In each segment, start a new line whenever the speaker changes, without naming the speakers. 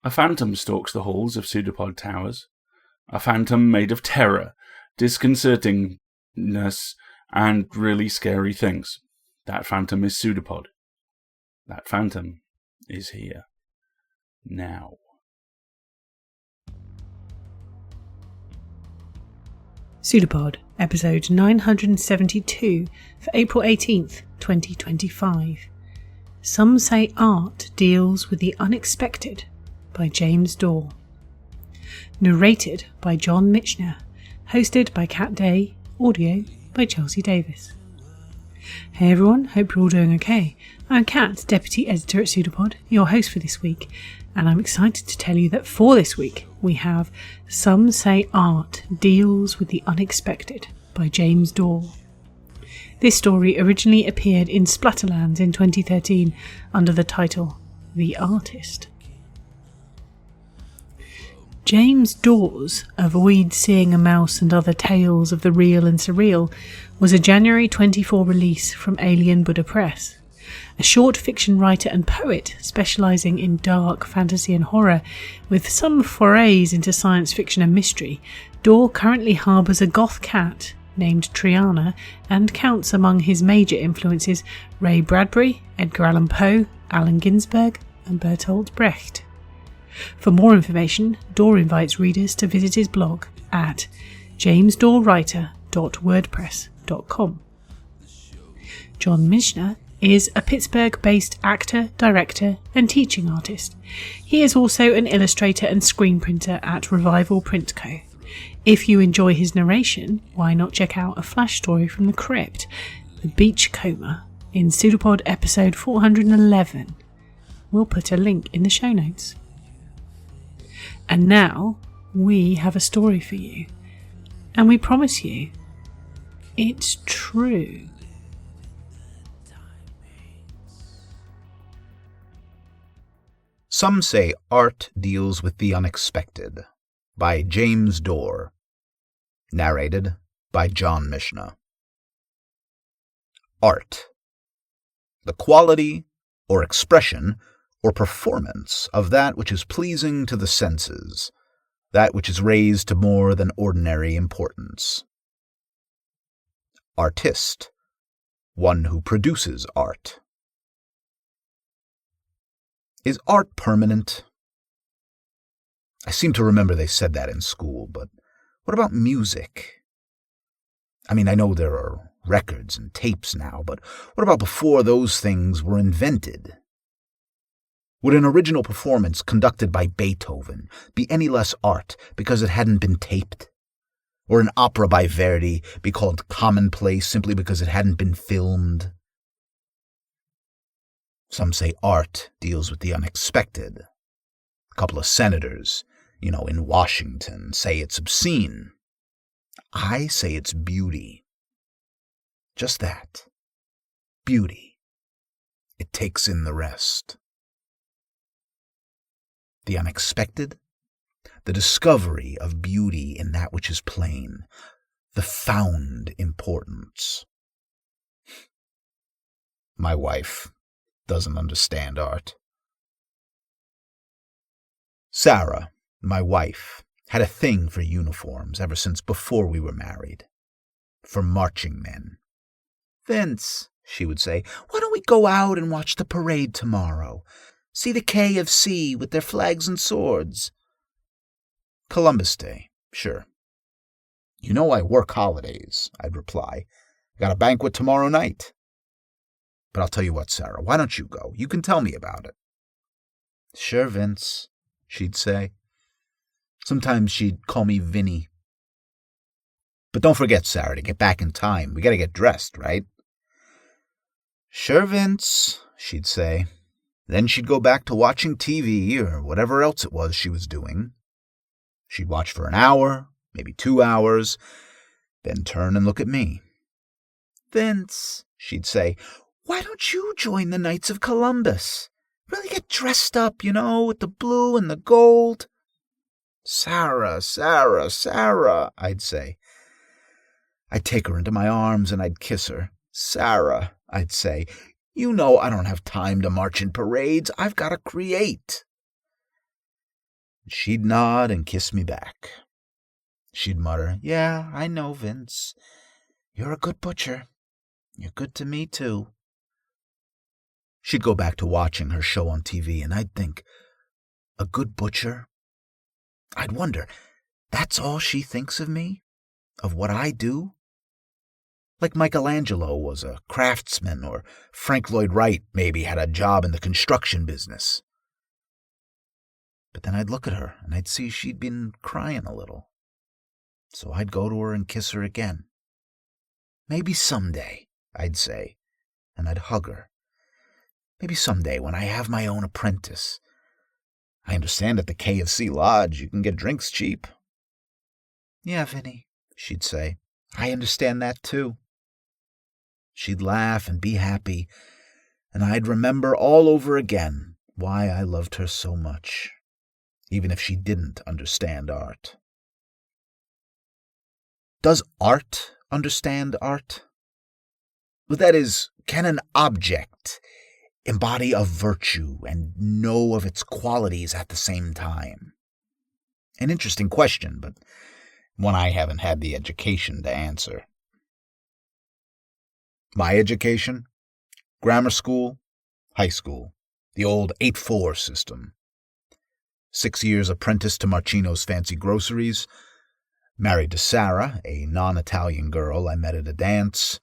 A phantom stalks the halls of PseudoPod towers. A phantom made of terror, disconcertingness, and really scary things. That phantom is PseudoPod. That phantom is here. Now.
PseudoPod, episode 972 for April 18th, 2025. Some Say Art Deals with the Unexpected by James Dorr. Narrated by John Michener. Hosted by Kat Day. Audio by Chelsea Davis. Hey everyone, hope you're all doing okay. I'm Kat, Deputy Editor at PseudoPod, your host for this week, and I'm excited to tell you that for this week we have Some Say Art Deals with the Unexpected by James Dorr. This story originally appeared in Splatterlands in 2013 under the title The Artist. James Dorr's Avoid Seeing a Mouse and Other Tales of the Real and Surreal was a January 24 release from Alien Buddha Press. A short fiction writer and poet specialising in dark fantasy and horror, with some forays into science fiction and mystery, Dorr currently harbours a goth cat named Triana and counts among his major influences Ray Bradbury, Edgar Allan Poe, Allen Ginsberg and Bertolt Brecht. For more information, Dorr invites readers to visit his blog at jamesdorrwriter.wordpress.com. John Michener is a Pittsburgh-based actor, director and teaching artist. He is also an illustrator and screen printer at Revival Print Co. If you enjoy his narration, why not check out A Flash Story from the Crypt, The Beach Coma, in PseudoPod episode 411. We'll put a link in the show notes. And now, we have a story for you. And we promise you, it's true.
Some Say Art Deals with the Unexpected by James Dorr. Narrated by John Michener. Art. The quality or expression or performance of that which is pleasing to the senses, that which is raised to more than ordinary importance. Artist. One who produces art. Is art permanent? I seem to remember they said that in school, but what about music? I mean, I know there are records and tapes now, but what about before those things were invented? Would an original performance conducted by Beethoven be any less art because it hadn't been taped? Or an opera by Verdi be called commonplace simply because it hadn't been filmed? Some say art deals with the unexpected. A couple of senators, in Washington, say it's obscene. I say it's beauty. Just that. Beauty. It takes in the rest. The unexpected, the discovery of beauty in that which is plain, the found importance. My wife doesn't understand art. Sarah, my wife, had a thing for uniforms ever since before we were married. For marching men. "Vince," she would say, "why don't we go out and watch the parade tomorrow? See the KFC with their flags and swords." "Columbus Day, sure." "You know I work holidays," I'd reply. "I got a banquet tomorrow night." "But I'll tell you what, Sarah, why don't you go? You can tell me about it." "Sure, Vince," she'd say. Sometimes she'd call me Vinny. "But don't forget, Sarah, to get back in time. We gotta get dressed, right?" "Sure, Vince," she'd say. Then she'd go back to watching TV or whatever else it was she was doing. She'd watch for an hour, maybe 2 hours, then turn and look at me. "Vince," she'd say, "why don't you join the Knights of Columbus? Really get dressed up, with the blue and the gold." "Sarah, Sarah, Sarah," I'd say. I'd take her into my arms and I'd kiss her. "Sarah," I'd say, "you know I don't have time to march in parades. I've got to create." She'd nod and kiss me back. She'd mutter, "Yeah, I know, Vince. You're a good butcher. You're good to me, too." She'd go back to watching her show on TV, and I'd think, a good butcher? I'd wonder, that's all she thinks of me? Of what I do? Like Michelangelo was a craftsman, or Frank Lloyd Wright maybe had a job in the construction business. But then I'd look at her, and I'd see she'd been crying a little. So I'd go to her and kiss her again. "Maybe someday," I'd say, and I'd hug her. "Maybe someday when I have my own apprentice. I understand at the KFC Lodge you can get drinks cheap." "Yeah, Vinny," she'd say, "I understand that too." She'd laugh and be happy, and I'd remember all over again why I loved her so much, even if she didn't understand art. Does art understand art? Well, that is, can an object embody a virtue and know of its qualities at the same time? An interesting question, but one I haven't had the education to answer. My education? Grammar school, high school, the old 8-4 system. 6 years apprentice to Marcino's Fancy Groceries, married to Sarah, a non-Italian girl I met at a dance.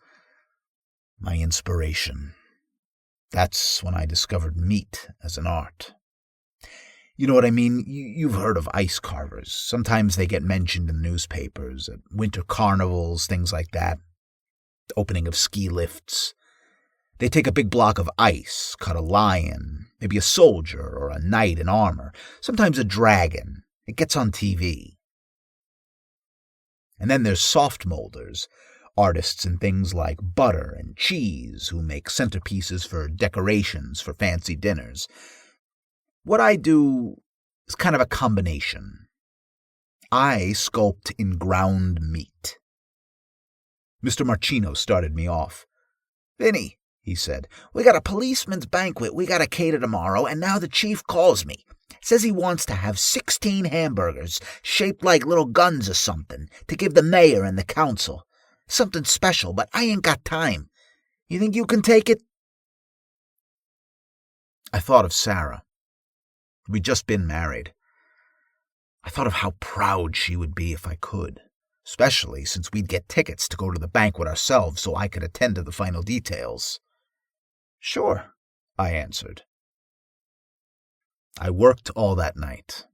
My inspiration. That's when I discovered meat as an art. You know what I mean? You've heard of ice carvers. Sometimes they get mentioned in the newspapers, at winter carnivals, things like that. Opening of ski lifts. They take a big block of ice, cut a lion, maybe a soldier or a knight in armor, sometimes a dragon. It gets on TV. And then there's soft molders, artists in things like butter and cheese who make centerpieces for decorations for fancy dinners. What I do is kind of a combination. I sculpt in ground meat. Mr. Marcino started me off. "Vinny," he said, "we got a policeman's banquet we got to cater tomorrow, and now the chief calls me. Says he wants to have 16 hamburgers shaped like little guns or something to give the mayor and the council. Something special, but I ain't got time. You think you can take it?" I thought of Sarah. We'd just been married. I thought of how proud she would be if I could, especially since we'd get tickets to go to the banquet ourselves so I could attend to the final details. "Sure," I answered. I worked all that night.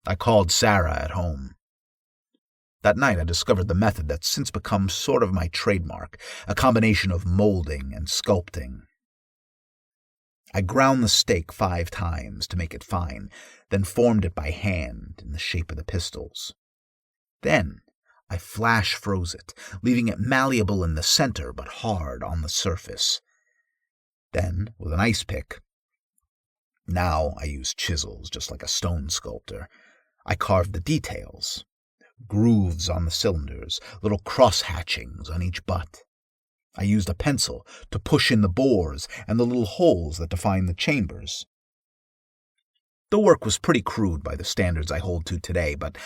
I called Sarah at home. That night I discovered the method that's since become sort of my trademark, a combination of molding and sculpting. I ground the steak 5 times to make it fine, then formed it by hand in the shape of the pistols. Then I flash froze it, leaving it malleable in the center but hard on the surface. Then, with an ice pick, now I use chisels just like a stone sculptor, I carved the details, grooves on the cylinders, little cross-hatchings on each butt. I used a pencil to push in the bores and the little holes that define the chambers. The work was pretty crude by the standards I hold to today, but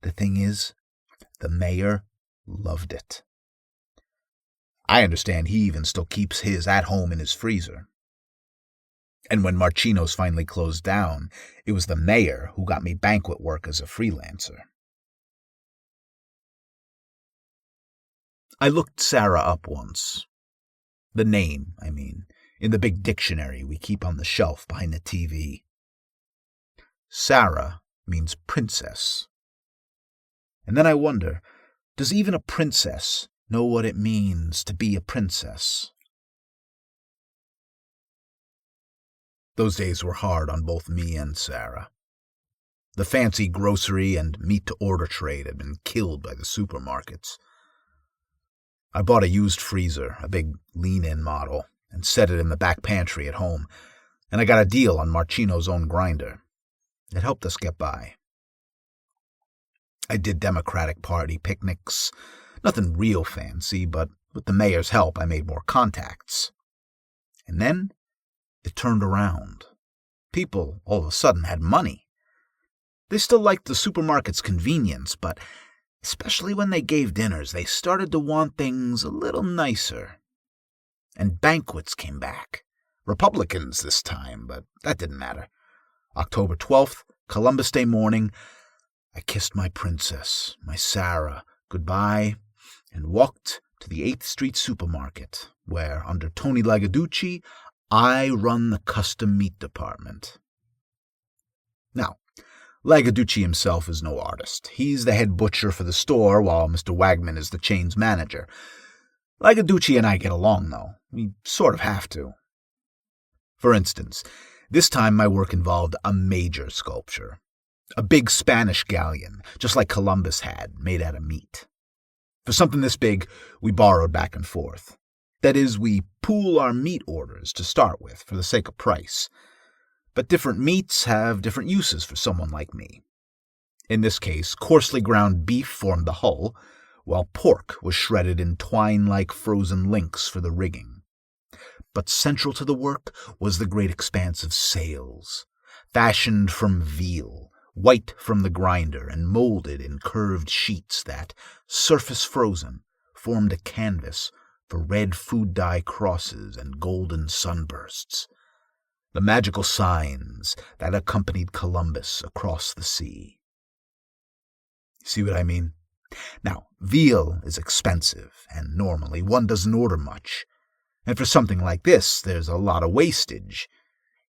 the thing is, the mayor loved it. I understand he even still keeps his at home in his freezer. And when Marcino's finally closed down, it was the mayor who got me banquet work as a freelancer. I looked Sarah up once. The name, I mean, in the big dictionary we keep on the shelf behind the TV. Sarah means princess. And then I wonder, does even a princess know what it means to be a princess? Those days were hard on both me and Sarah. The fancy grocery and meat-to-order trade had been killed by the supermarkets. I bought a used freezer, a big lean-in model, and set it in the back pantry at home, and I got a deal on Marcino's own grinder. It helped us get by. I did Democratic Party picnics, nothing real fancy, but with the mayor's help I made more contacts. And then it turned around. People all of a sudden had money. They still liked the supermarket's convenience, but especially when they gave dinners, they started to want things a little nicer. And banquets came back. Republicans this time, but that didn't matter. October 12th, Columbus Day morning, I kissed my princess, my Sarah, goodbye, and walked to the 8th Street supermarket, where, under Tony Lagaducci, I run the custom meat department. Now, Lagaducci himself is no artist. He's the head butcher for the store, while Mr. Wagman is the chain's manager. Lagaducci and I get along, though. We sort of have to. For instance, this time my work involved a major sculpture. A big Spanish galleon, just like Columbus had, made out of meat. For something this big, we borrowed back and forth. That is, we pool our meat orders to start with, for the sake of price. But different meats have different uses for someone like me. In this case, coarsely ground beef formed the hull, while pork was shredded in twine-like frozen links for the rigging. But central to the work was the great expanse of sails, fashioned from veal, white from the grinder and molded in curved sheets that, surface frozen, formed a canvas for red food dye crosses and golden sunbursts, the magical signs that accompanied Columbus across the sea. See what I mean? Now, veal is expensive, and normally one doesn't order much. And for something like this, there's a lot of wastage.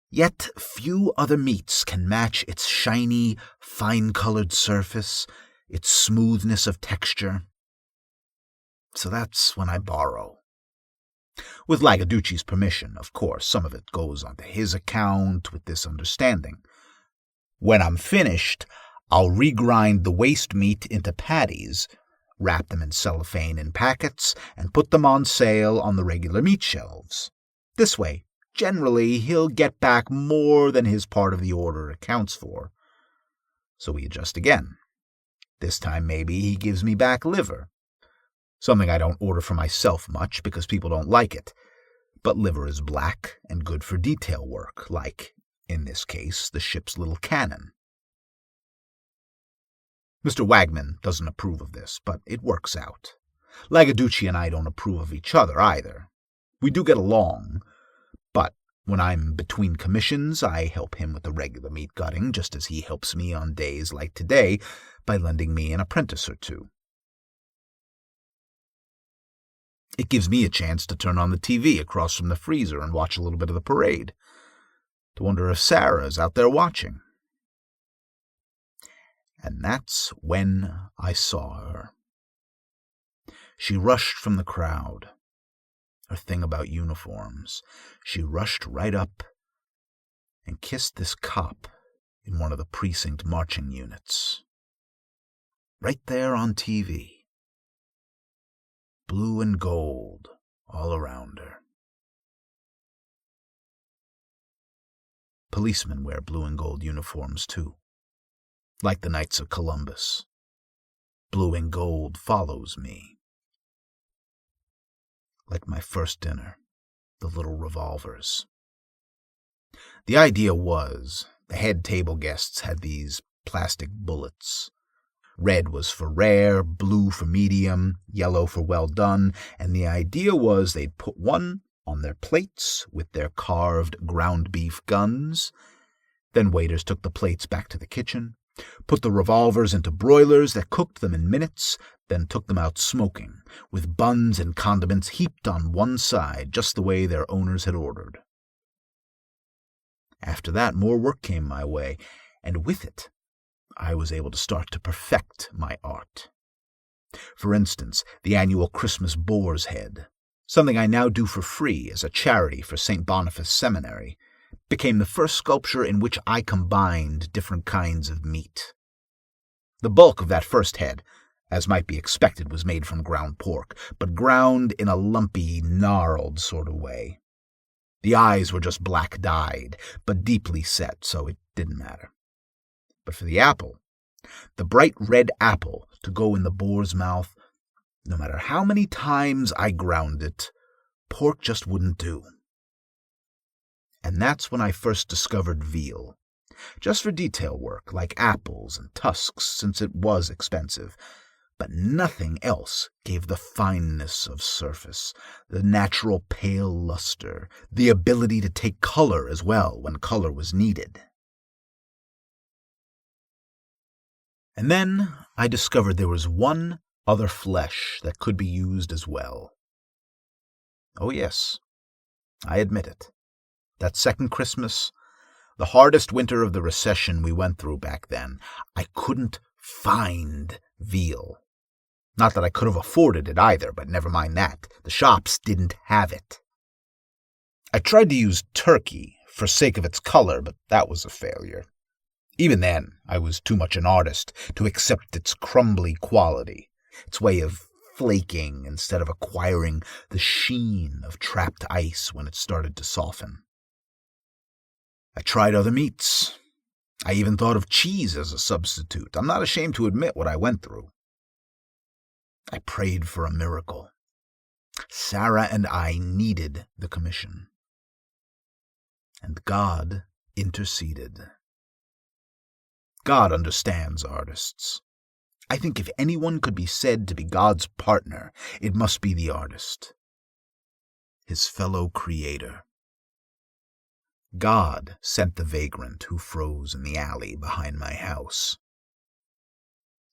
Yet few other meats can match its shiny, fine-colored surface, its smoothness of texture. So that's when I borrow. With Lagaducci's permission, of course. Some of it goes onto his account with this understanding. When I'm finished, I'll regrind the waste meat into patties, wrap them in cellophane in packets, and put them on sale on the regular meat shelves. This way, generally, he'll get back more than his part of the order accounts for. So we adjust again. This time maybe he gives me back liver. Something I don't order for myself much because people don't like it. But liver is black and good for detail work, like, in this case, the ship's little cannon. Mr. Wagman doesn't approve of this, but it works out. Lagaducci and I don't approve of each other either. We do get along, but when I'm between commissions, I help him with the regular meat gutting, just as he helps me on days like today by lending me an apprentice or two. It gives me a chance to turn on the TV across from the freezer and watch a little bit of the parade, to wonder if Sarah's out there watching. And that's when I saw her. She rushed from the crowd. Her thing about uniforms. She rushed right up and kissed this cop in one of the precinct marching units. Right there on TV. Blue and gold all around her. Policemen wear blue and gold uniforms too. Like the Knights of Columbus. Blue and gold follows me. Like my first dinner, the little revolvers. The idea was, the head table guests had these plastic bullets. Red was for rare, blue for medium, yellow for well done, and the idea was they'd put one on their plates with their carved ground beef guns. Then waiters took the plates back to the kitchen, put the revolvers into broilers that cooked them in minutes, then took them out smoking, with buns and condiments heaped on one side, just the way their owners had ordered. After that, more work came my way, and with it, I was able to start to perfect my art. For instance, the annual Christmas boar's head, something I now do for free as a charity for St. Boniface Seminary, became the first sculpture in which I combined different kinds of meat. The bulk of that first head, as might be expected, was made from ground pork, but ground in a lumpy, gnarled sort of way. The eyes were just black-dyed, but deeply set, so it didn't matter. But for the apple, the bright red apple to go in the boar's mouth, no matter how many times I ground it, pork just wouldn't do. And that's when I first discovered veal. just for detail work like apples and tusks, since it was expensive. But nothing else gave the fineness of surface, the natural pale luster, the ability to take color as well when color was needed. And then I discovered there was one other flesh that could be used as well. Oh yes, I admit it. That second Christmas, the hardest winter of the recession we went through back then, I couldn't find veal. Not that I could have afforded it either, but never mind that. The shops didn't have it. I tried to use turkey for sake of its color, but that was a failure. Even then, I was too much an artist to accept its crumbly quality, its way of flaking instead of acquiring the sheen of trapped ice when it started to soften. I tried other meats. I even thought of cheese as a substitute. I'm not ashamed to admit what I went through. I prayed for a miracle. Sarah and I needed the commission. And God interceded. God understands artists. I think if anyone could be said to be God's partner, it must be the artist, his fellow creator. God sent the vagrant who froze in the alley behind my house.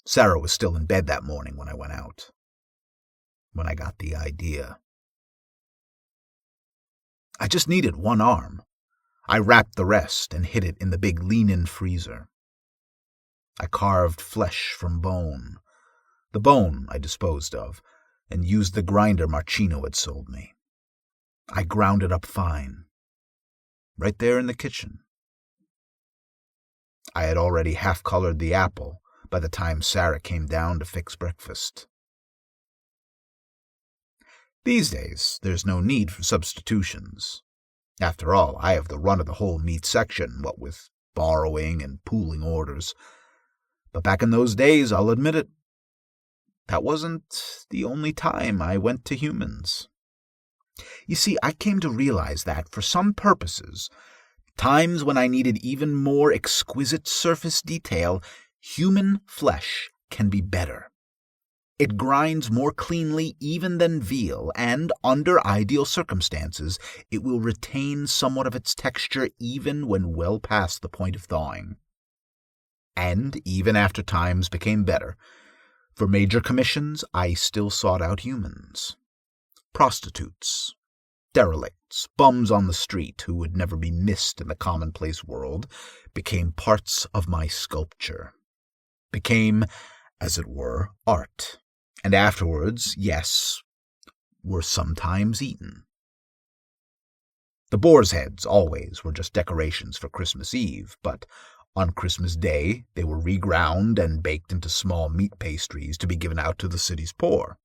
Sarah was still in bed that morning when I went out, when I got the idea. I just needed one arm. I wrapped the rest and hid it in the big lean-in freezer. I carved flesh from bone. The bone I disposed of, and used the grinder Marcino had sold me. I ground it up fine, right there in the kitchen. I had already half-colored the apple by the time Sarah came down to fix breakfast. These days, there's no need for substitutions. After all, I have the run of the whole meat section, what with borrowing and pooling orders. But back in those days, I'll admit it, that wasn't the only time I went to humans. You see, I came to realize that, for some purposes, times when I needed even more exquisite surface detail, human flesh can be better. It grinds more cleanly even than veal, and, under ideal circumstances, it will retain somewhat of its texture even when well past the point of thawing. And, even after times became better, for major commissions I still sought out humans. Prostitutes, derelicts, bums on the street who would never be missed in the commonplace world, became parts of my sculpture. Became, as it were, art. And afterwards, yes, were sometimes eaten. The boar's heads always were just decorations for Christmas Eve, but on Christmas Day they were reground and baked into small meat pastries to be given out to the city's poor.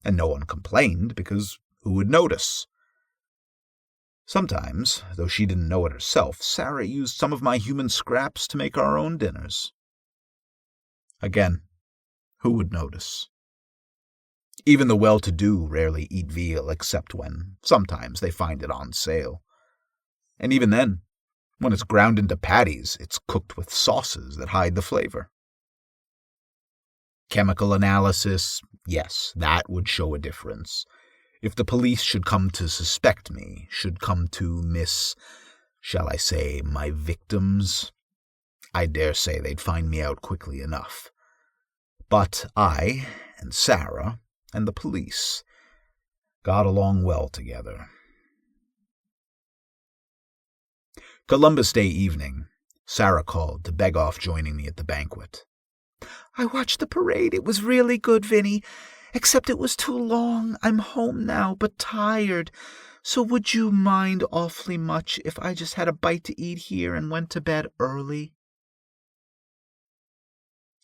And no one complained, because who would notice? Sometimes, though she didn't know it herself, Sarah used some of my human scraps to make our own dinners. Again, who would notice? Even the well-to-do rarely eat veal except when, sometimes, they find it on sale. And even then, when it's ground into patties, it's cooked with sauces that hide the flavor. Chemical analysis, yes, that would show a difference. If the police should come to suspect me, should come to shall I say, my victims, I dare say they'd find me out quickly enough. But I, and Sarah, and the police got along well together. Columbus Day evening, Sarah called to beg off joining me at the banquet.
I watched the parade. It was really good, Vinny. Except it was too long. I'm home now, but tired. So would you mind awfully much if I just had a bite to eat here and went to bed early?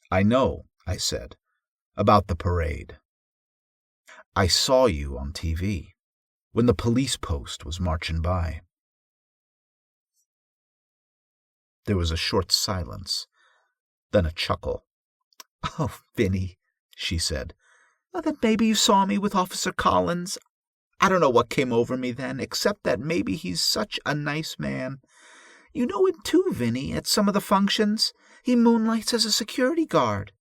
I know, I said, about the parade. I saw you on TV when the police post was marching by. There was a short silence, then a chuckle.
Oh, Vinny,
she said.
Well, then maybe you saw me with Officer Collins. I don't know what came over me then, except that maybe he's such a nice man. You know him too, Vinny, at some of the functions. He moonlights as a security guard.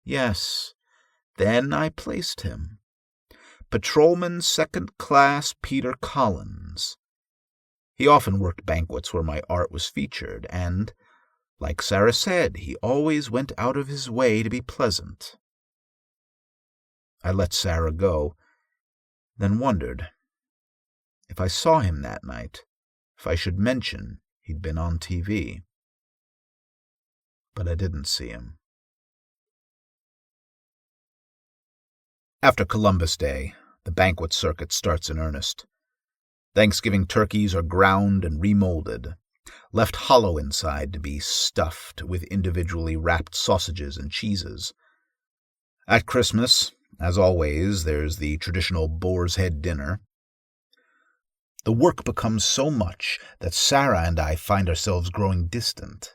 Yes, then I placed him. Patrolman Second Class Peter Collins. He often worked banquets where my art was featured, and, like Sarah said, he always went out of his way to be pleasant. I let Sarah go, then wondered, if I saw him that night, if I should mention he'd been on TV. But I didn't see him. After Columbus Day, the banquet circuit starts in earnest. Thanksgiving turkeys are ground and remolded, left hollow inside to be stuffed with individually wrapped sausages and cheeses. At Christmas, as always, there's the traditional boar's head dinner. The work becomes so much that Sarah and I find ourselves growing distant.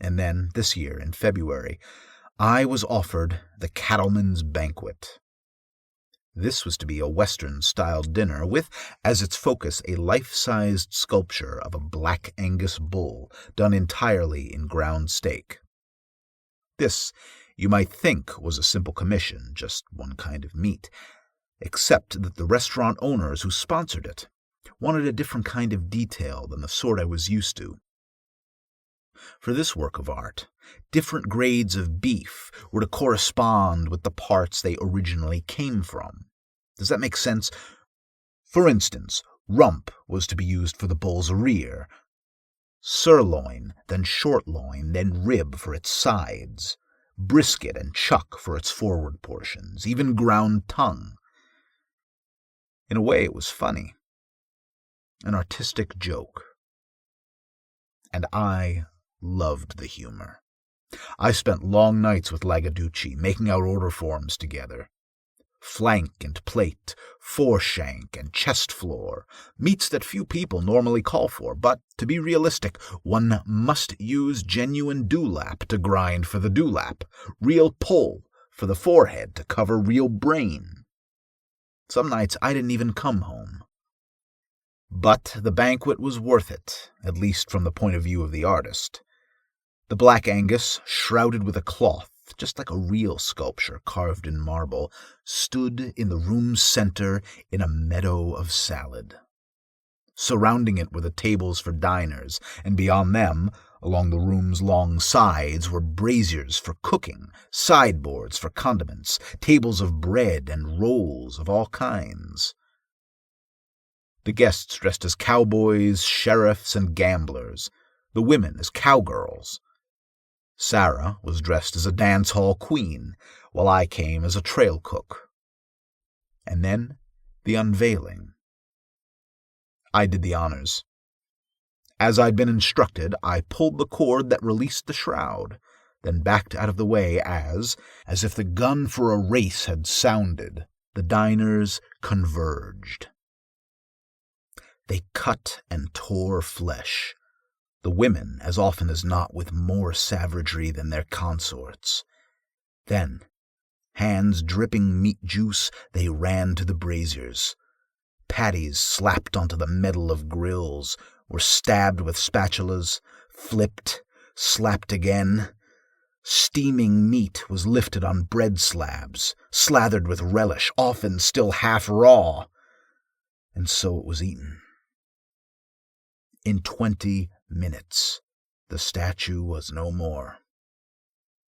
And then, this year, in February, I was offered the Cattleman's Banquet. This was to be a Western-styled dinner with, as its focus, a life-sized sculpture of a Black Angus bull done entirely in ground steak. This, you might think, was a simple commission, just one kind of meat, except that the restaurant owners who sponsored it wanted a different kind of detail than the sort I was used to. For this work of art, different grades of beef were to correspond with the parts they originally came from. Does that make sense? For instance, rump was to be used for the bull's rear, sirloin, then short loin, then rib for its sides, brisket and chuck for its forward portions, even ground tongue. In a way, it was funny, an artistic joke. And I loved the humor. I spent long nights with Lagaducci, making out order forms together. Flank and plate, foreshank and chest floor, meats that few people normally call for, but, to be realistic, one must use genuine dewlap to grind for the dewlap, real pull for the forehead to cover real brain. Some nights I didn't even come home. But the banquet was worth it, at least from the point of view of the artist. The Black Angus, shrouded with a cloth, just like a real sculpture carved in marble, stood in the room's center in a meadow of salad. Surrounding it were the tables for diners, and beyond them, along the room's long sides, were braziers for cooking, sideboards for condiments, tables of bread and rolls of all kinds. The guests dressed as cowboys, sheriffs, and gamblers, the women as cowgirls. Sarah was dressed as a dance hall queen, while I came as a trail cook. And then the unveiling. I did the honors. As I'd been instructed, I pulled the cord that released the shroud, then backed out of the way as if the gun for a race had sounded, the diners converged. They cut and tore flesh, the women as often as not with more savagery than their consorts. Then, hands dripping meat juice, they ran to the braziers. Patties slapped onto the metal of grills, were stabbed with spatulas, flipped, slapped again. Steaming meat was lifted on bread slabs, slathered with relish, often still half raw. And so it was eaten. In 20 minutes, the statue was no more.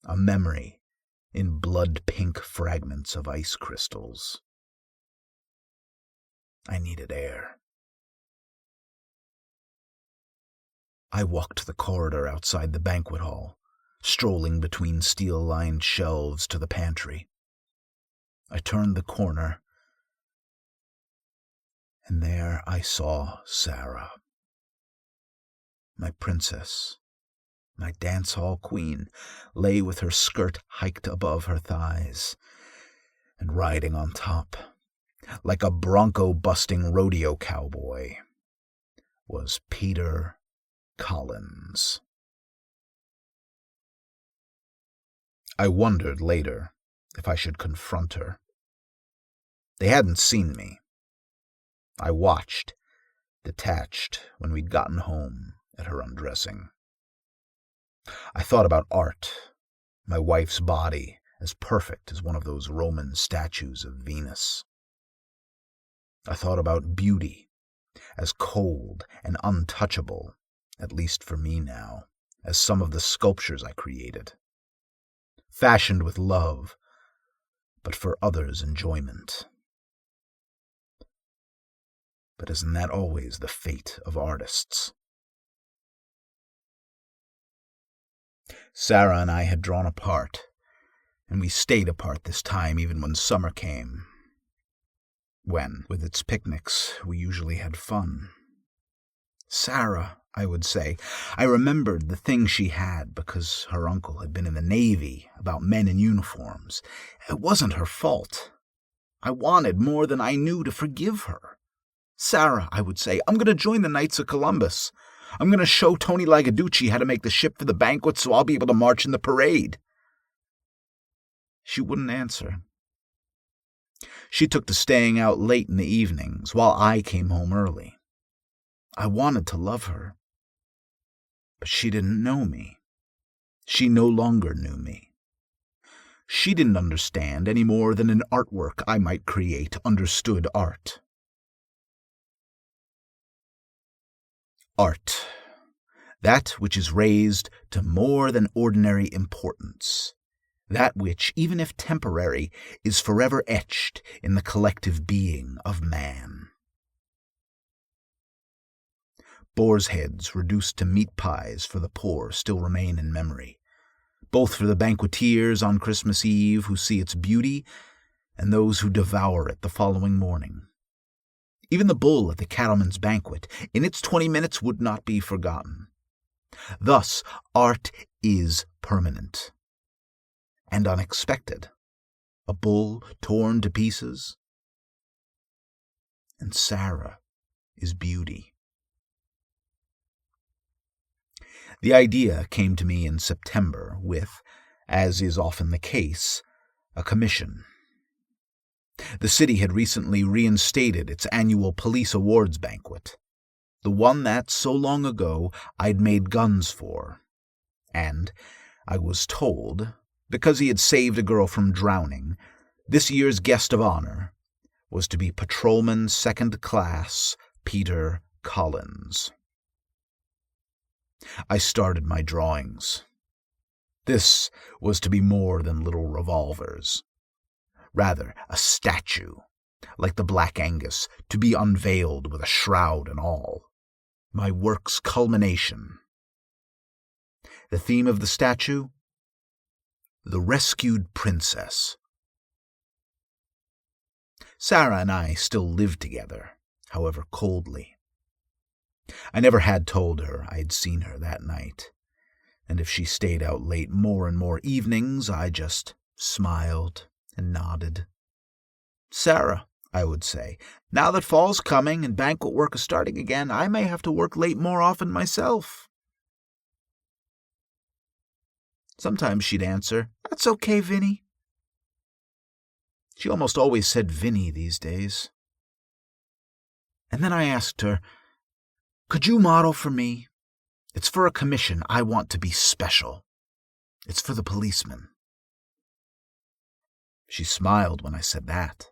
A memory in blood-pink fragments of ice crystals. I needed air. I walked the corridor outside the banquet hall, strolling between steel-lined shelves to the pantry. I turned the corner, and there I saw Sarah. My princess, my dance-hall queen, lay with her skirt hiked above her thighs, and riding on top, like a bronco-busting rodeo cowboy, was Peter Collins. I wondered later if I should confront her. They hadn't seen me. I watched, detached when we'd gotten home at her undressing. I thought about art, my wife's body as perfect as one of those Roman statues of Venus. I thought about beauty as cold and untouchable, at least for me now, as some of the sculptures I created, fashioned with love, but for others' enjoyment. But isn't that always the fate of artists? Sarah and I had drawn apart, and we stayed apart this time even when summer came, when, with its picnics, we usually had fun. Sarah, I would say, I remembered the thing she had because her uncle had been in the Navy about men in uniforms. It wasn't her fault. I wanted more than I knew to forgive her. Sarah, I would say, I'm going to join the Knights of Columbus. I'm going to show Tony Lagaducci how to make the ship for the banquet so I'll be able to march in the parade. She wouldn't answer. She took to staying out late in the evenings while I came home early. I wanted to love her, but she didn't know me. She no longer knew me. She didn't understand any more than an artwork I might create understood art. Art, that which is raised to more than ordinary importance, that which, even if temporary, is forever etched in the collective being of man. Boars' heads reduced to meat pies for the poor still remain in memory, both for the banqueteers on Christmas Eve who see its beauty and those who devour it the following morning. Even the bull at the cattleman's banquet, in its 20 minutes, would not be forgotten. Thus, art is permanent and unexpected. A bull torn to pieces, and Sarah is beauty. The idea came to me in September with, as is often the case, a commission. The city had recently reinstated its annual police awards banquet, the one that, so long ago, I'd made guns for. And, I was told, because he had saved a girl from drowning, this year's guest of honor was to be Patrolman Second Class Peter Collins. I started my drawings. This was to be more than little revolvers. Rather, a statue, like the Black Angus, to be unveiled with a shroud and all. My work's culmination. The theme of the statue? The rescued princess. Sarah and I still lived together, however coldly. I never had told her I'd seen her that night, and if she stayed out late more and more evenings, I just smiled and nodded. Sarah, I would say, now that fall's coming and banquet work is starting again, I may have to work late more often myself. Sometimes she'd answer, That's okay, Vinny. She almost always said Vinny these days. And then I asked her, Could you model for me? It's for a commission. I want to be special. It's for the policeman. She smiled when I said that,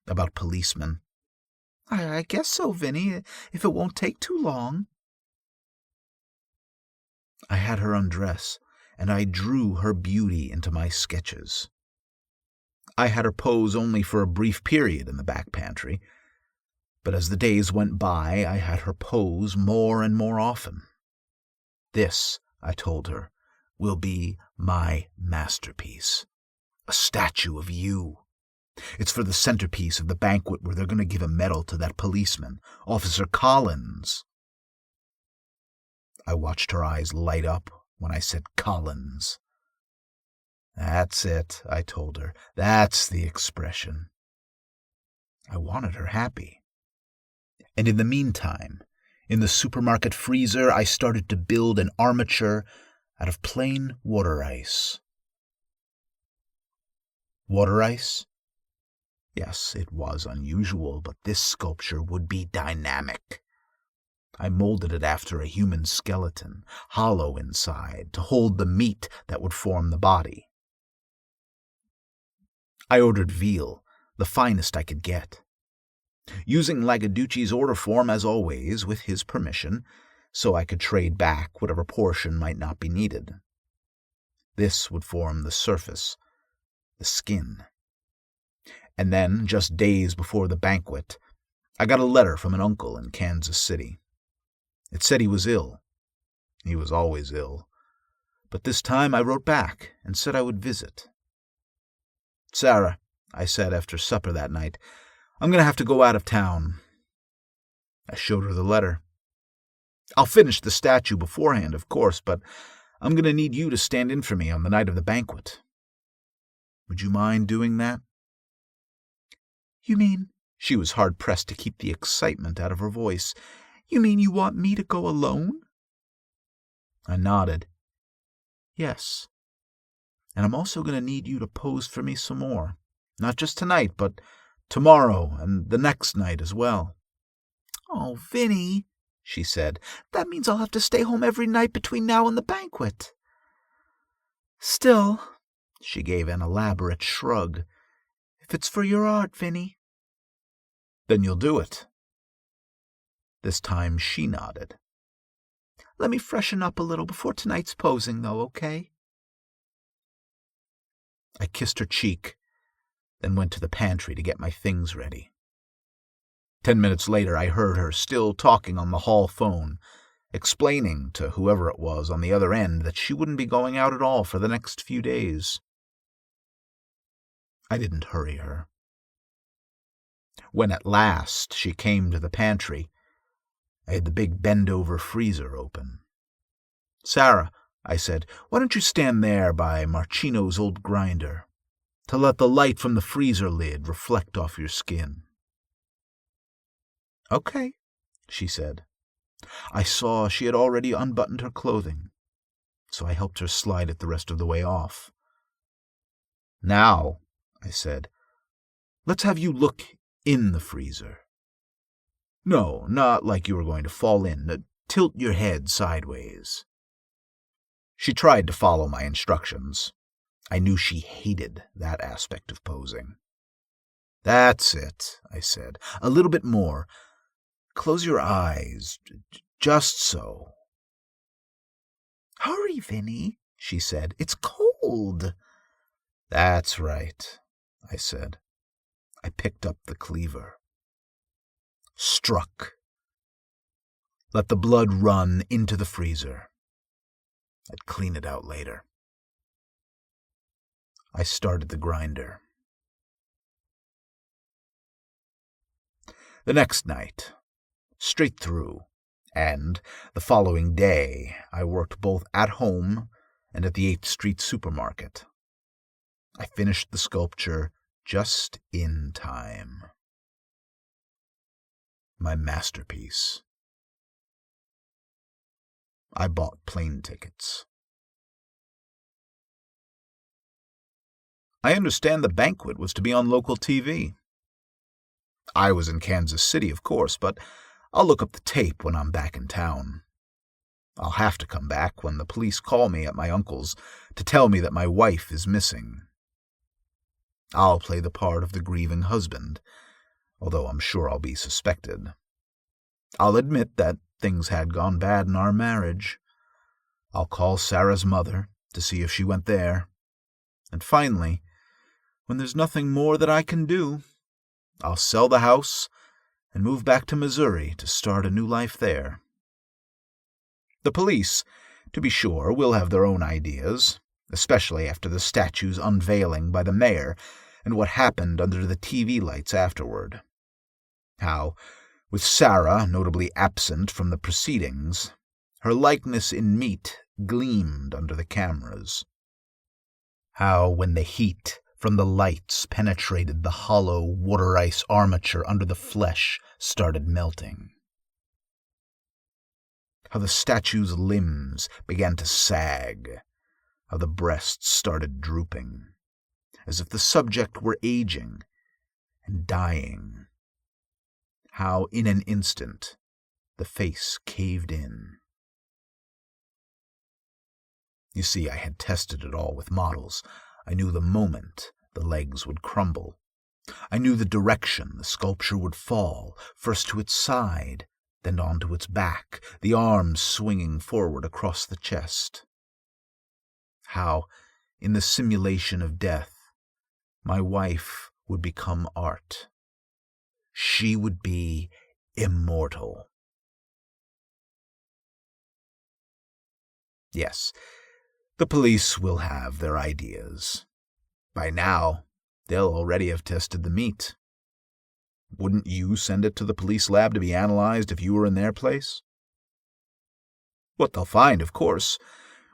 about policemen. I guess so, Vinny, if it won't take too long. I had her undress, and I drew her beauty into my sketches. I had her pose only for a brief period in the back pantry, but as the days went by, I had her pose more and more often. This, I told her, will be my masterpiece. A statue of you. It's for the centerpiece of the banquet where they're going to give a medal to that policeman, Officer Collins. I watched her eyes light up when I said Collins. That's it, I told her. That's the expression. I wanted her happy. And in the meantime, in the supermarket freezer, I started to build an armature out of plain water ice. Water ice? Yes, it was unusual, but this sculpture would be dynamic. I molded it after a human skeleton, hollow inside, to hold the meat that would form the body. I ordered veal, the finest I could get. Using Lagaducci's order form as always, with his permission, so I could trade back whatever portion might not be needed. This would form the surface, the skin. And then, just days before the banquet, I got a letter from an uncle in Kansas City. It said he was ill. He was always ill. But this time I wrote back and said I would visit. "Sarah," I said after supper that night, "I'm going to have to go out of town." I showed her the letter. "I'll finish the statue beforehand, of course, but I'm going to need you to stand in for me on the night of the banquet. Would you mind doing that?"
You mean,
She was hard-pressed to keep the excitement out of her voice.
you mean you want me to go alone?
I nodded. "Yes. And I'm also going to need you to pose for me some more. Not just tonight, but tomorrow and the next night as well."
"Oh, Vinny," she said, "that means I'll have to stay home every night between now and the banquet." "Still," she gave an elaborate shrug, "if it's for your art, Vinny."
"Then you'll do it." This time she nodded.
"Let me freshen up a little before tonight's posing, though, okay?"
I kissed her cheek, then went to the pantry to get my things ready. 10 minutes later, I heard her still talking on the hall phone, explaining to whoever it was on the other end that she wouldn't be going out at all for the next few days. I didn't hurry her. When at last she came to the pantry, I had the big bend-over freezer open. "Sarah," I said, "why don't you stand there by Marchino's old grinder to let the light from the freezer lid reflect off your skin?" "Okay," she said. I saw she had already unbuttoned her clothing, so I helped her slide it the rest of the way off. "Now," I said, "let's have you look in the freezer. No, not like you were going to fall in. Tilt your head sideways." She tried to follow my instructions. I knew she hated that aspect of posing. "That's it," I said. "A little bit more. Close your eyes. Just so."
"Hurry, Vinny," she said. "It's cold."
"That's right," I said. I picked up the cleaver. Struck. Let the blood run into the freezer. I'd clean it out later. I started the grinder. The next night, straight through, and the following day, I worked both at home and at the 8th Street supermarket. I finished the sculpture just in time. My masterpiece. I bought plane tickets. I understand the banquet was to be on local TV. I was in Kansas City, of course, but I'll look up the tape when I'm back in town. I'll have to come back when the police call me at my uncle's to tell me that my wife is missing. I'll play the part of the grieving husband, although I'm sure I'll be suspected. I'll admit that things had gone bad in our marriage. I'll call Sarah's mother to see if she went there. And finally, when there's nothing more that I can do, I'll sell the house and move back to Missouri to start a new life there. The police, to be sure, will have their own ideas, especially after the statue's unveiling by the mayor and what happened under the TV lights afterward. How, with Sarah notably absent from the proceedings, her likeness in meat gleamed under the cameras. How, when the heat from the lights penetrated the hollow water-ice armature under the flesh, started melting. How the statue's limbs began to sag, how the breasts started drooping, as if the subject were aging and dying. How, in an instant, the face caved in. You see, I had tested it all with models. I knew the moment the legs would crumble. I knew the direction the sculpture would fall, first to its side, then onto its back, the arms swinging forward across the chest. How, in the simulation of death, my wife would become art. She would be immortal. Yes, the police will have their ideas. By now, they'll already have tested the meat. Wouldn't you send it to the police lab to be analyzed if you were in their place? What they'll find, of course,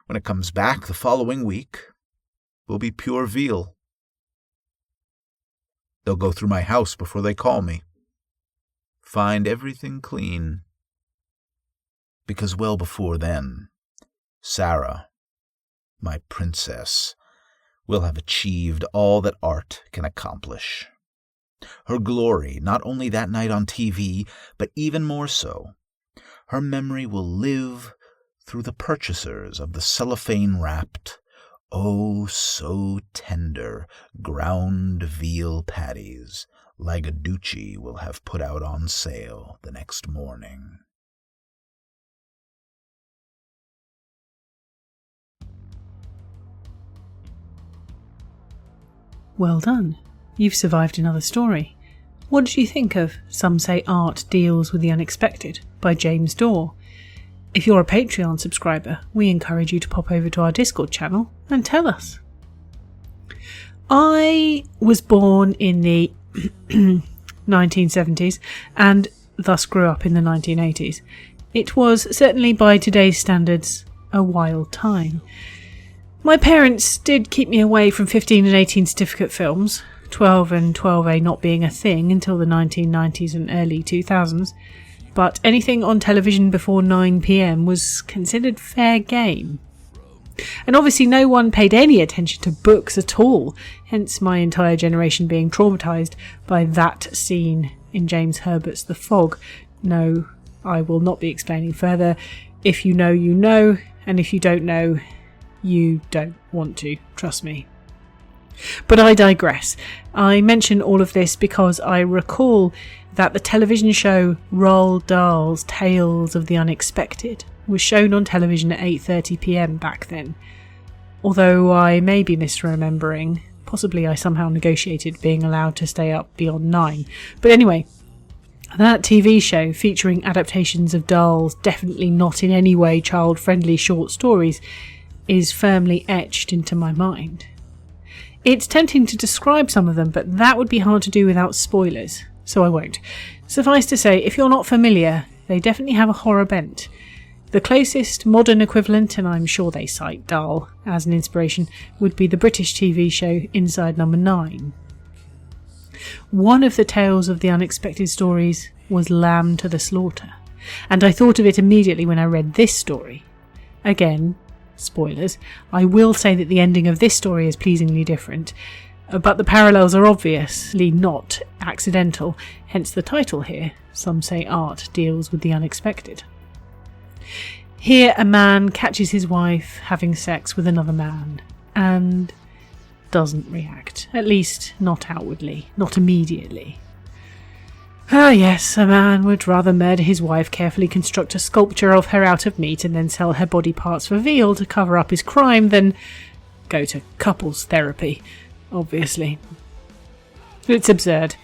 when it comes back the following week, will be pure veal. They'll go through my house before they call me. Find everything clean. Because well before then, Sarah, my princess, will have achieved all that art can accomplish. Her glory, not only that night on TV, but even more so, her memory will live through the purchasers of the cellophane-wrapped, oh so tender, ground veal patties Lagaducci will have put out on sale the next morning.
Well done. You've survived another story. What did you think of Some Say Art Deals with the Unexpected by James Dorr? If you're a Patreon subscriber, we encourage you to pop over to our Discord channel and tell us. I was born in the 1970s and thus grew up in the 1980s. It was certainly by today's standards a wild time. My parents did keep me away from 15 and 18 certificate films, 12 and 12A not being a thing until the 1990s and early 2000s, but anything on television before 9 p.m. was considered fair game. And obviously no one paid any attention to books at all, hence my entire generation being traumatised by that scene in James Herbert's The Fog. No, I will not be explaining further. If you know, you know, and if you don't know, you don't want to, trust me. But I digress. I mention all of this because I recall that the television show Roald Dahl's Tales of the Unexpected was shown on television at 8:30 p.m. back then. Although I may be misremembering, possibly I somehow negotiated being allowed to stay up beyond 9. But anyway, that TV show featuring adaptations of Dahl's definitely not in any way child-friendly short stories is firmly etched into my mind. It's tempting to describe some of them, but that would be hard to do without spoilers, so I won't. Suffice to say, if you're not familiar, they definitely have a horror bent. The closest modern equivalent, and I'm sure they cite Dahl as an inspiration, would be the British TV show Inside Number 9. One of the Tales of the Unexpected stories was Lamb to the Slaughter, and I thought of it immediately when I read this story. Again, spoilers, I will say that the ending of this story is pleasingly different, but the parallels are obviously not accidental, hence the title here, Some Say Art Deals with the Unexpected. Here a man catches his wife having sex with another man, and doesn't react, at least not outwardly, not immediately. Ah yes, a man would rather murder his wife, carefully construct a sculpture of her out of meat, and then sell her body parts for veal to cover up his crime than go to couples therapy, obviously. It's absurd.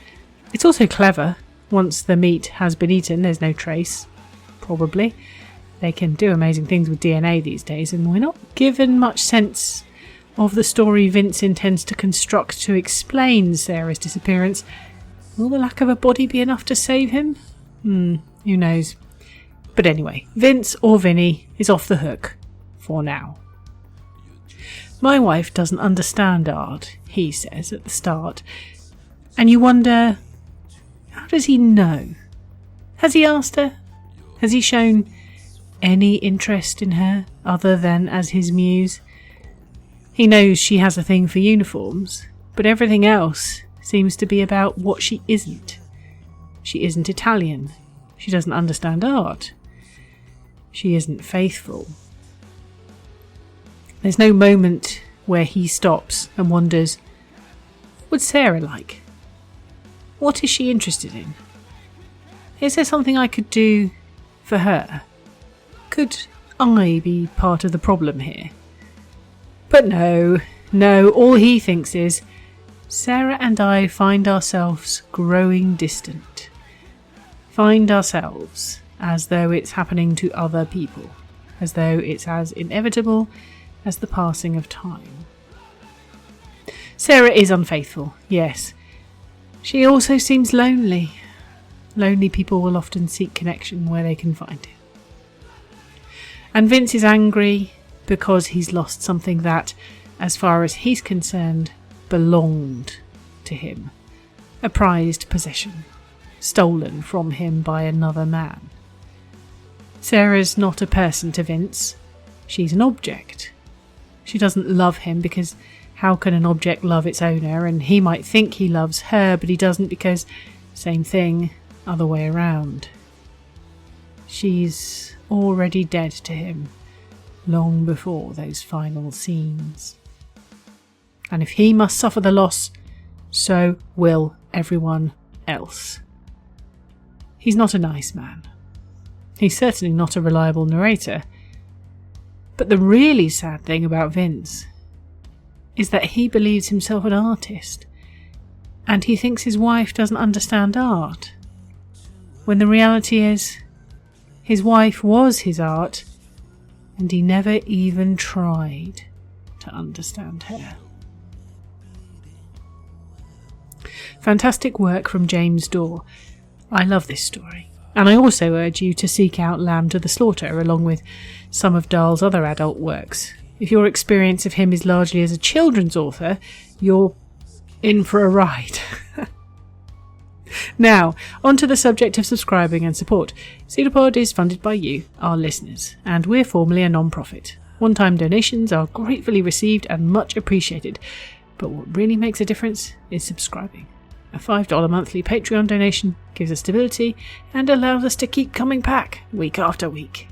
It's also clever. Once the meat has been eaten, there's no trace. Probably. They can do amazing things with DNA these days, and we're not given much sense of the story Vince intends to construct to explain Sarah's disappearance. Will the lack of a body be enough to save him? Who knows. But anyway, Vince or Vinny is off the hook. For now. My wife doesn't understand art, he says at the start. And you wonder, how does he know? Has he asked her? Has he shown any interest in her other than as his muse? He knows she has a thing for uniforms, but everything else seems to be about what she isn't. She isn't Italian. She doesn't understand art. she isn't faithful. There's no moment where he stops and wonders, what's Sarah like? What is she interested in? Is there something I could do for her? Could I be part of the problem here? But no, all he thinks is, Sarah and I find ourselves growing distant. Find ourselves as though it's happening to other people, as though it's as inevitable as the passing of time. Sarah is unfaithful, yes. She also seems lonely. Lonely people will often seek connection where they can find it. And Vince is angry because he's lost something that, as far as he's concerned, belonged to him. A prized possession, stolen from him by another man. Sarah's not a person to Vince. She's an object. She doesn't love him because how can an object love its owner? And he might think he loves her, but he doesn't because, same thing, other way around. She's already dead to him, long before those final scenes. And if he must suffer the loss, so will everyone else. He's not a nice man. He's certainly not a reliable narrator. But the really sad thing about Vince is that he believes himself an artist, and he thinks his wife doesn't understand art, when the reality is his wife was his art, and he never even tried to understand her. Fantastic work from James Dorr. I love this story. And I also urge you to seek out Lamb to the Slaughter along with some of Dahl's other adult works. If your experience of him is largely as a children's author, you're in for a ride. Now, on to the subject of subscribing and support. PseudoPod is funded by you, our listeners, and we're formally a non-profit. One-time donations are gratefully received and much appreciated, but what really makes a difference is subscribing. A $5 monthly Patreon donation gives us stability and allows us to keep coming back week after week.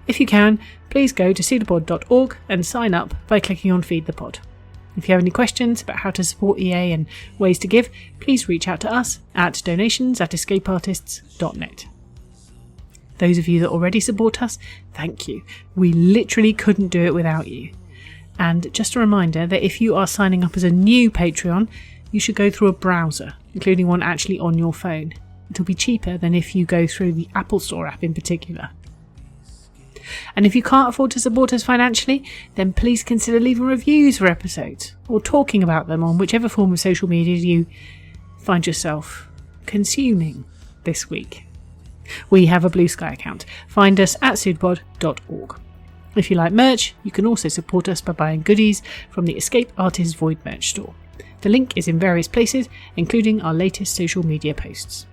If you can, please go to PseudoPod.org and sign up by clicking on Feed the Pod. If you have any questions about how to support EA and ways to give, please reach out to us at donations@escapeartists.net. Those of you that already support us, thank you. We literally couldn't do it without you. And just a reminder that if you are signing up as a new Patreon, you should go through a browser, including one actually on your phone. It'll be cheaper than if you go through the Apple Store app in particular. And if you can't afford to support us financially, then please consider leaving reviews for episodes, or talking about them on whichever form of social media you find yourself consuming this week. We have a Blue Sky account. Find us at pseudopod.org. If you like merch, you can also support us by buying goodies from the Escape Artists Void merch store. The link is in various places, including our latest social media posts.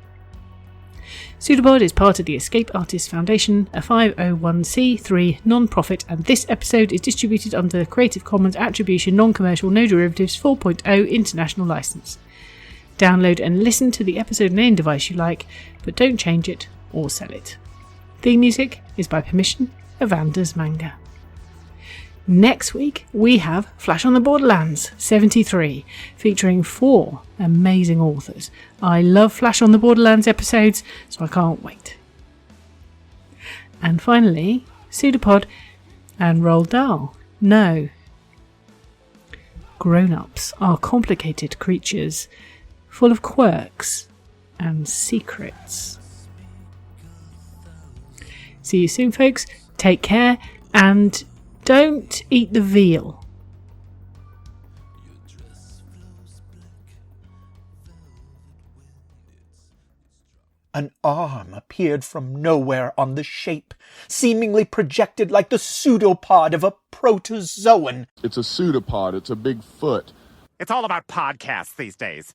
PseudoPod is part of the Escape Artists Foundation, a 501c3 non-profit, and this episode is distributed under the Creative Commons Attribution Non-Commercial No Derivatives 4.0 International License. Download and listen to the episode on any device you like, but don't change it or sell it. Theme music is by permission of Anders Manga. Next week, we have Flash on the Borderlands 73, featuring 4 amazing authors. I love Flash on the Borderlands episodes, so I can't wait. And finally, PseudoPod and Roald Dahl. No. Grown-ups are complicated creatures, full of quirks and secrets. See you soon, folks. Take care, and don't eat the veal.
An arm appeared from nowhere on the shape, seemingly projected like the pseudopod of a protozoan.
It's a pseudopod. It's a big foot.
It's all about podcasts these days.